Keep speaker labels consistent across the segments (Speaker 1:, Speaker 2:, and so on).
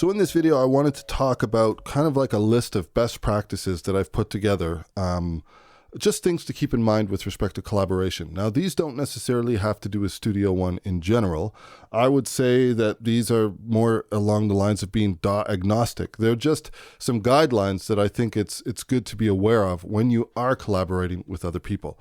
Speaker 1: So in this video, I wanted to talk about kind of like a list of best practices that I've put together, just things to keep in mind with respect to collaboration. Now, these don't necessarily have to do with Studio One in general. I would say that these are more along the lines of being agnostic. They're just some guidelines that I think it's good to be aware of when you are collaborating with other people.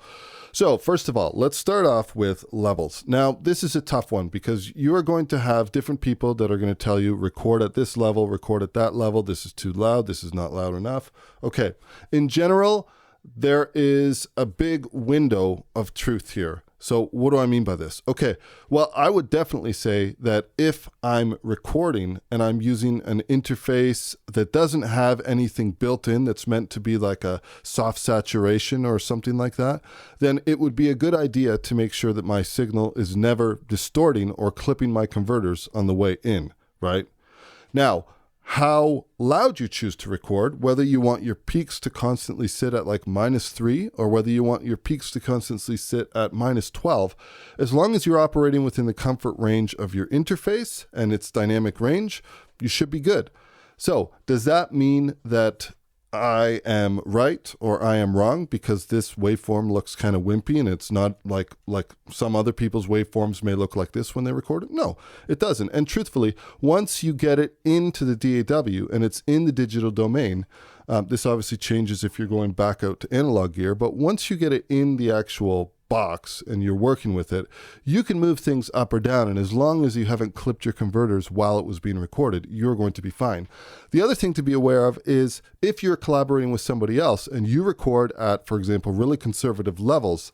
Speaker 1: So first of all, let's start off with levels. Now, this is a tough one because you are going to have different people that are going to tell you record at this level, record at that level. This is too loud. This is not loud enough. Okay. In general, there is a big window of truth here. So what do I mean by this? Okay, well, I would definitely say that if I'm recording and I'm using an interface that doesn't have anything built in that's meant to be like a soft saturation or something like that, then it would be a good idea to make sure that my signal is never distorting or clipping my converters on the way in, right? Now, how loud you choose to record, whether you want your peaks to constantly sit at like -3 or whether you want your peaks to constantly sit at -12, as long as you're operating within the comfort range of your interface and its dynamic range, you should be good. So does that mean that I am right or I am wrong because this waveform looks kind of wimpy and it's not like some other people's waveforms may look like this when they record it? No, it doesn't. And truthfully, once you get it into the DAW and it's in the digital domain, this obviously changes if you're going back out to analog gear, but once you get it in the actual box and you're working with it, you can move things up or down, and as long as you haven't clipped your converters while it was being recorded, you're going to be fine. The other thing to be aware of is if you're collaborating with somebody else and you record at, for example, really conservative levels,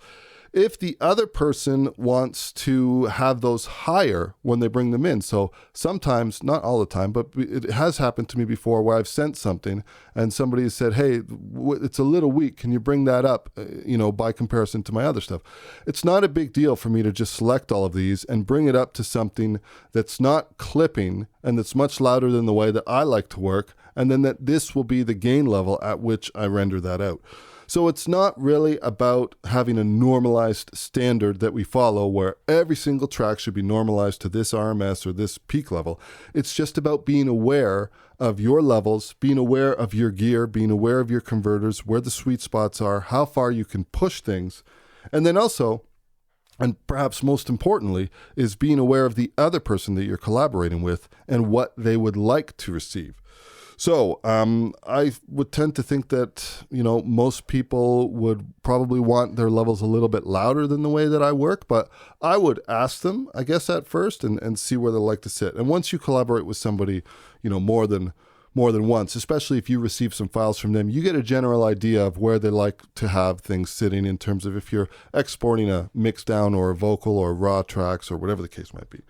Speaker 1: if the other person wants to have those higher when they bring them in. So sometimes, not all the time, but it has happened to me before where I've sent something and somebody has said, hey, it's a little weak. Can you bring that up, by comparison to my other stuff? It's not a big deal for me to just select all of these and bring it up to something that's not clipping and that's much louder than the way that I like to work. And then that this will be the gain level at which I render that out. So it's not really about having a normalized standard that we follow where every single track should be normalized to this RMS or this peak level. It's just about being aware of your levels, being aware of your gear, being aware of your converters, where the sweet spots are, how far you can push things. And then also, and perhaps most importantly, is being aware of the other person that you're collaborating with and what they would like to receive. So I would tend to think that, most people would probably want their levels a little bit louder than the way that I work, but I would ask them, I guess, at first and see where they like to sit. And once you collaborate with somebody, more than once, especially if you receive some files from them, you get a general idea of where they like to have things sitting in terms of if you're exporting a mix down or a vocal or raw tracks or whatever the case might be.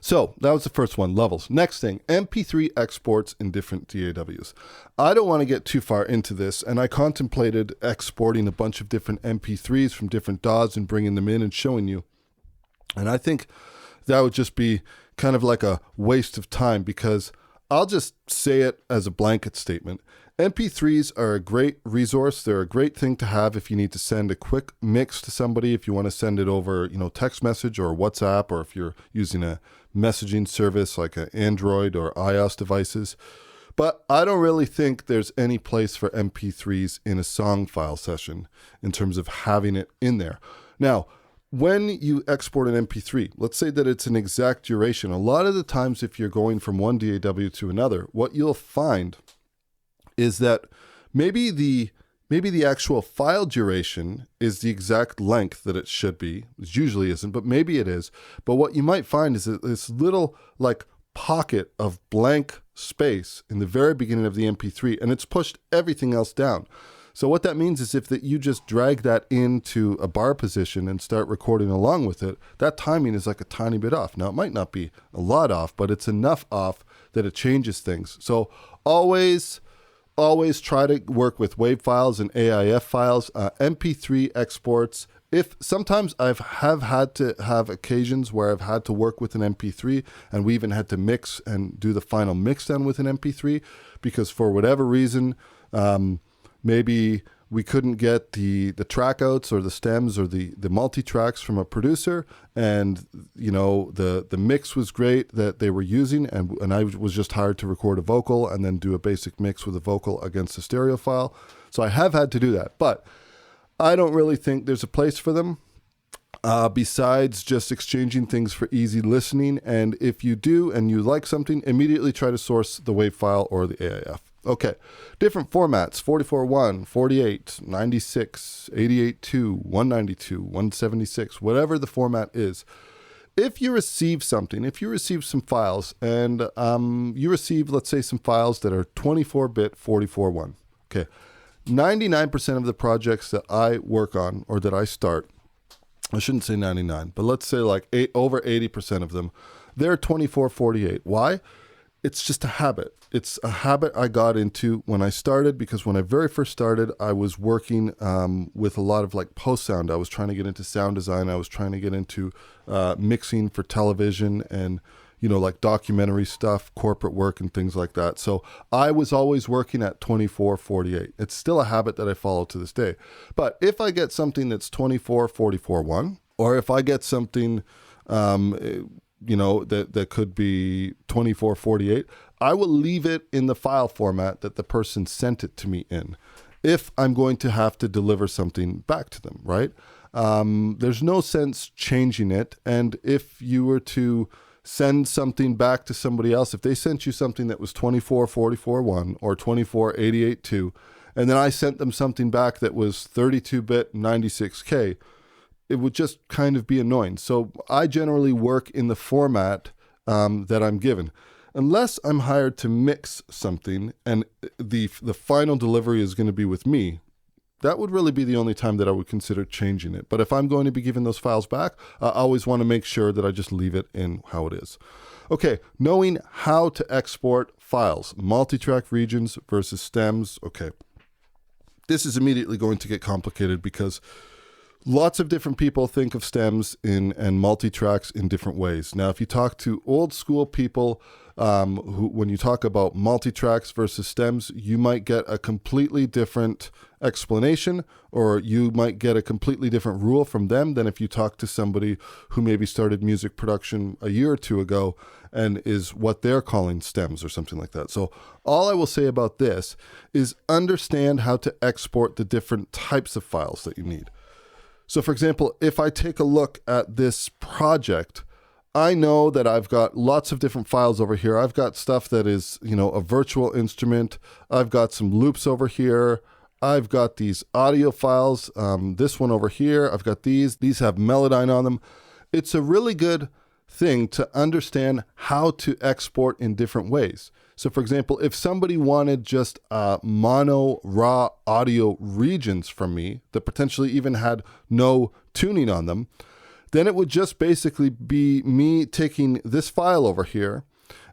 Speaker 1: So that was the first one, levels. Next thing, MP3 exports in different DAWs. I don't want to get too far into this, and I contemplated exporting a bunch of different MP3s from different DAWs and bringing them in and showing you. And I think that would just be kind of like a waste of time because I'll just say it as a blanket statement. MP3s are a great resource. They're a great thing to have if you need to send a quick mix to somebody, if you want to send it over, text message or WhatsApp, or if you're using a messaging service like an Android or iOS devices. But I don't really think there's any place for MP3s in a song file session in terms of having it in there. Now, when you export an MP3, let's say that it's an exact duration. A lot of the times if you're going from one DAW to another, what you'll find is that maybe the actual file duration is the exact length that it should be. It usually isn't, but maybe it is. But what you might find is that this little pocket of blank space in the very beginning of the MP3, and it's pushed everything else down. So what that means is if you just drag that into a bar position and start recording along with it, that timing is like a tiny bit off. Now, it might not be a lot off, but it's enough off that it changes things. So always try to work with WAV files and AIF files, MP3 exports. If sometimes have had to have occasions where I've had to work with an MP3 and we even had to mix and do the final mix down with an MP3 because for whatever reason, maybe we couldn't get the track outs or the stems or the multi-tracks from a producer, and the mix was great that they were using, and I was just hired to record a vocal and then do a basic mix with a vocal against a stereo file. So I have had to do that, but I don't really think there's a place for them besides just exchanging things for easy listening. And if you do and you like something, immediately try to source the WAV file or the AIF. Okay, different formats: 44.1, 48, 96, 88.2, 192, 176, whatever the format is. If you receive something, if you receive some files, and you receive, let's say, some files that are 24-bit 44.1, okay, 99% of the projects that I work on or that I start, I shouldn't say 99, but let's say like over 80% of them, they're 24/48. Why? It's just a habit. It's a habit I got into when I started, because when I very first started, I was working with a lot of like post sound. I was trying to get into sound design. I was trying to get into mixing for television and, like documentary stuff, corporate work and things like that. So I was always working at 24/48. It's still a habit that I follow to this day. But if I get something that's 24/44.1, or if I get something that could be 24/48, I will leave it in the file format that the person sent it to me in, if I'm going to have to deliver something back to them, right? There's no sense changing it. And if you were to send something back to somebody else, if they sent you something that was 24/44.1 or 24/88.2, and then I sent them something back that was 32-bit 96K, it would just kind of be annoying. So I generally work in the format that I'm given. Unless I'm hired to mix something and the final delivery is going to be with me, that would really be the only time that I would consider changing it. But if I'm going to be giving those files back, I always want to make sure that I just leave it in how it is. Okay, knowing how to export files, multi-track regions versus stems. Okay, this is immediately going to get complicated because lots of different people think of stems and multi-tracks in different ways. Now, if you talk to old school people, who, when you talk about multi-tracks versus stems, you might get a completely different explanation, or you might get a completely different rule from them than if you talk to somebody who maybe started music production a year or two ago and is what they're calling stems or something like that. So all I will say about this is understand how to export the different types of files that you need. So for example, if I take a look at this project, I know that I've got lots of different files over here. I've got stuff that is, a virtual instrument. I've got some loops over here. I've got these audio files. This one over here, I've got these. These have Melodyne on them. It's a really good thing to understand how to export in different ways. So for example, if somebody wanted just mono raw audio regions from me that potentially even had no tuning on them, then it would just basically be me taking this file over here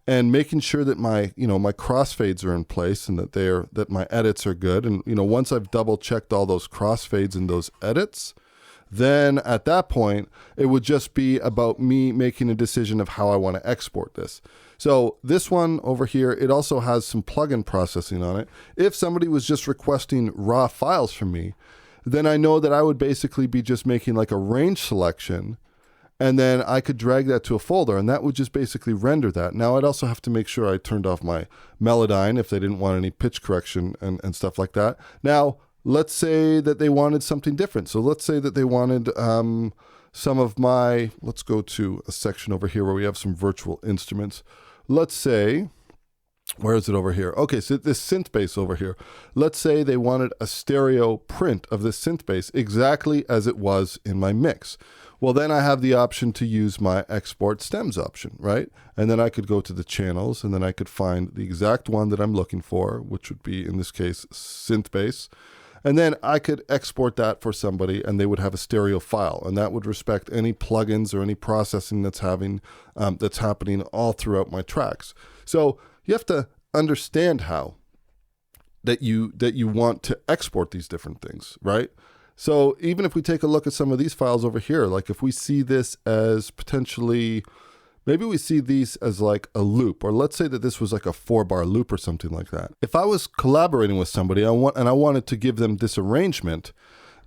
Speaker 1: and making sure that my crossfades are in place and that my edits are good. And once I've double checked all those crossfades and those edits, then at that point, it would just be about me making a decision of how I want to export this. So this one over here, it also has some plugin processing on it. If somebody was just requesting raw files from me, then I know that I would basically be just making like a range selection, and then I could drag that to a folder, and that would just basically render that. Now I'd also have to make sure I turned off my Melodyne if they didn't want any pitch correction and stuff like that. Now, let's say that they wanted something different. So let's say that they wanted some of my, let's go to a section over here where we have some virtual instruments. Let's say, where is it over here? Okay, so this synth bass over here. Let's say they wanted a stereo print of this synth bass exactly as it was in my mix. Well, then I have the option to use my export stems option, right? And then I could go to the channels, and then I could find the exact one that I'm looking for, which would be, in this case, synth bass. And then I could export that for somebody, and they would have a stereo file, and that would respect any plugins or any processing that's happening all throughout my tracks. So you have to understand how that you want to export these different things, right? So even if we take a look at some of these files over here, like if we see this as potentially maybe we see these as like a loop, or let's say that this was like a 4-bar loop or something like that. If I was collaborating with somebody I wanted to give them this arrangement,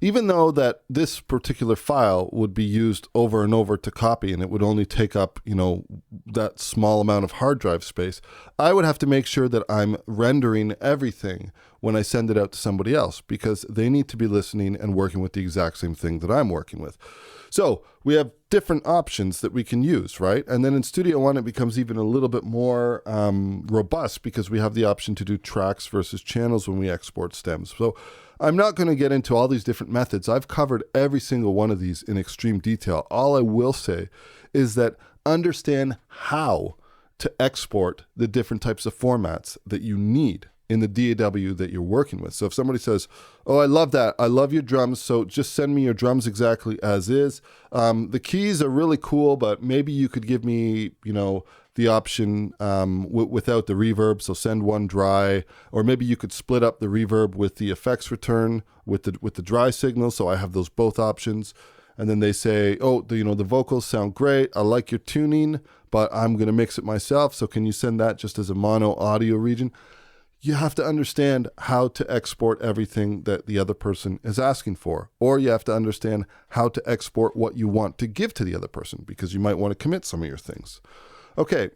Speaker 1: even though that this particular file would be used over and over to copy and it would only take up, that small amount of hard drive space, I would have to make sure that I'm rendering everything when I send it out to somebody else, because they need to be listening and working with the exact same thing that I'm working with. So we have different options that we can use, right? And then in Studio One, it becomes even a little bit more robust, because we have the option to do tracks versus channels when we export stems. So I'm not going to get into all these different methods. I've covered every single one of these in extreme detail. All I will say is that understand how to export the different types of formats that you need in the DAW that you're working with. So if somebody says, oh, I love that, I love your drums, so just send me your drums exactly as is. The keys are really cool, but maybe you could give me, the option without the reverb, so send one dry, or maybe you could split up the reverb with the effects return with the dry signal, so I have those both options. And then they say, oh, the vocals sound great, I like your tuning, but I'm going to mix it myself, so can you send that just as a mono audio region? You have to understand how to export everything that the other person is asking for, or you have to understand how to export what you want to give to the other person, because you might want to commit some of your things. Okay,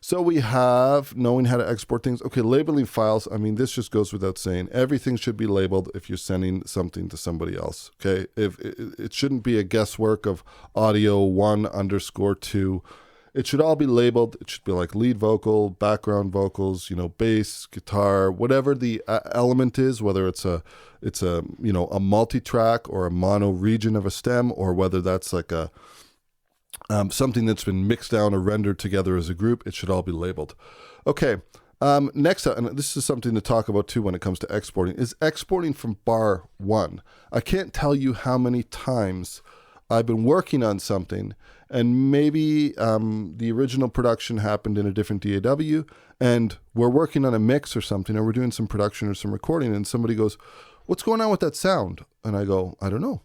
Speaker 1: so we have knowing how to export things. Okay, labeling files. I mean, this just goes without saying. Everything should be labeled if you're sending something to somebody else. Okay, if it shouldn't be a guesswork of audio 1_2. It should all be labeled. It should be like lead vocal, background vocals, bass, guitar, whatever the element is, whether it's a multi-track or a mono region of a stem, or whether that's like a something that's been mixed down or rendered together as a group. It should all be labeled. Okay. Next up, and this is something to talk about too when it comes to exporting, is exporting from bar 1. I can't tell you how many times I've been working on something, and maybe the original production happened in a different DAW, and we're working on a mix or something, or we're doing some production or some recording, and somebody goes, what's going on with that sound? And I go, I don't know.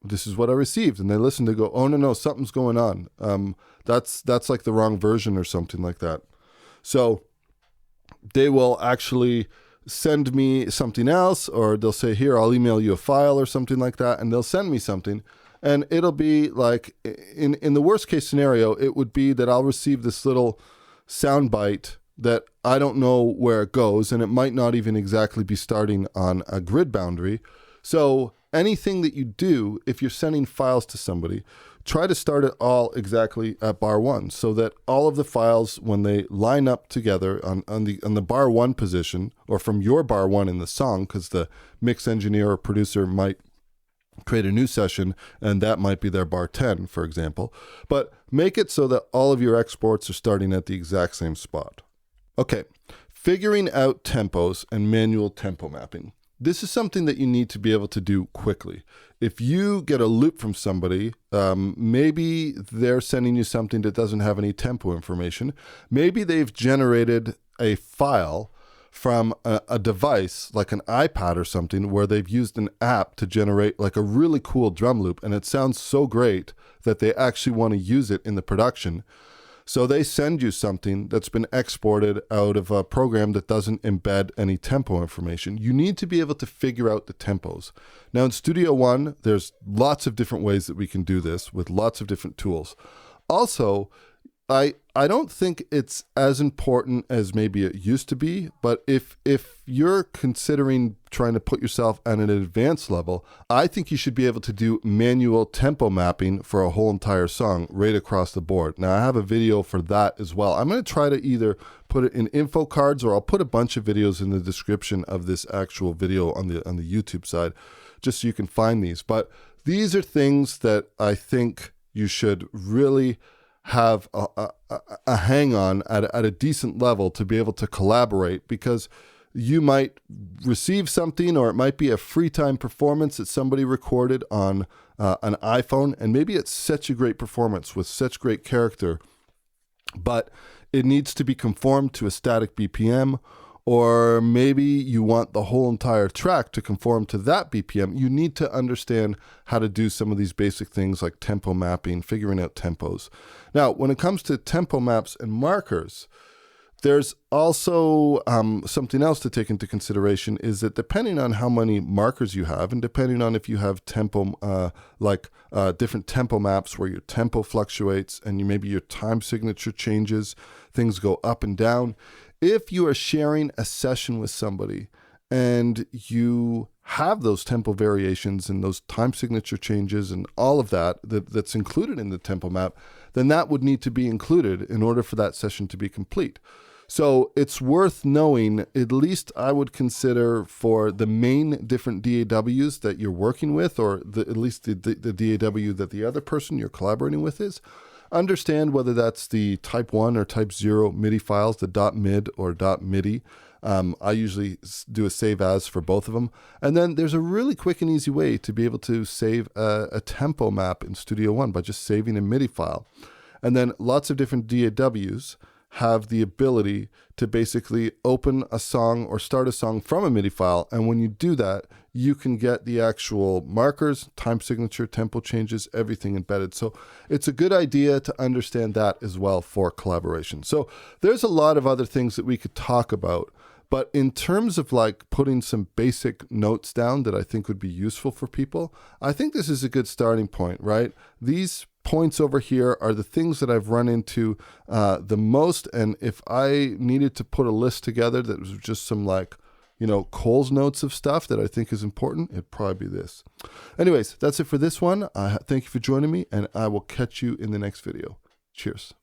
Speaker 1: This is what I received. And they listen, they go, oh, no, something's going on. That's like the wrong version or something like that. So they will actually send me something else, or they'll say, here, I'll email you a file or something like that, and they'll send me something. And it'll be like, in the worst case scenario, it would be that I'll receive this little sound bite that I don't know where it goes, and it might not even exactly be starting on a grid boundary. So anything that you do, if you're sending files to somebody, try to start it all exactly at bar 1, so that all of the files, when they line up together on the bar 1 position, or from your bar 1 in the song, because the mix engineer or producer might create a new session, and that might be their bar 10, for example. But make it so that all of your exports are starting at the exact same spot. Okay, figuring out tempos and manual tempo mapping. This is something that you need to be able to do quickly. If you get a loop from somebody, maybe they're sending you something that doesn't have any tempo information. Maybe they've generated a file from a device like an iPad or something, where they've used an app to generate like a really cool drum loop, and it sounds so great that they actually want to use it in the production. So they send you something that's been exported out of a program that doesn't embed any tempo information. You need to be able to figure out the tempos. Now in Studio One, there's lots of different ways that we can do this with lots of different tools. Also, I don't think it's as important as maybe it used to be, but if you're considering trying to put yourself at an advanced level, I think you should be able to do manual tempo mapping for a whole entire song right across the board. Now I have a video for that as well. I'm going to try to either put it in info cards, or I'll put a bunch of videos in the description of this actual video on the YouTube side, just so you can find these. But these are things that I think you should really have a hang on at a decent level to be able to collaborate, because you might receive something, or it might be a free time performance that somebody recorded on an iPhone, and maybe it's such a great performance with such great character, but it needs to be conformed to a static BPM, or maybe you want the whole entire track to conform to that BPM, you need to understand how to do some of these basic things like tempo mapping, figuring out tempos. Now, when it comes to tempo maps and markers, there's also something else to take into consideration is that depending on how many markers you have and depending on if you have tempo, different tempo maps where your tempo fluctuates and maybe your time signature changes, things go up and down. If you are sharing a session with somebody and you have those tempo variations and those time signature changes and all of that's included in the tempo map, then that would need to be included in order for that session to be complete. So it's worth knowing, at least I would consider for the main different DAWs that you're working with, or at least the DAW that the other person you're collaborating with is, understand whether that's the type 1 or type 0 MIDI files, the .mid or .midi. I usually do a save as for both of them. And then there's a really quick and easy way to be able to save a tempo map in Studio One by just saving a MIDI file. And then lots of different DAWs have the ability to basically open a song or start a song from a MIDI file. And when you do that, you can get the actual markers, time signature, tempo changes, everything embedded. So it's a good idea to understand that as well for collaboration. So there's a lot of other things that we could talk about. But in terms of like putting some basic notes down that I think would be useful for people, I think this is a good starting point, right? These points over here are the things that I've run into the most. And if I needed to put a list together that was just some like, Cole's notes of stuff that I think is important, it'd probably be this. Anyways, that's it for this one. Thank you for joining me, and I will catch you in the next video. Cheers.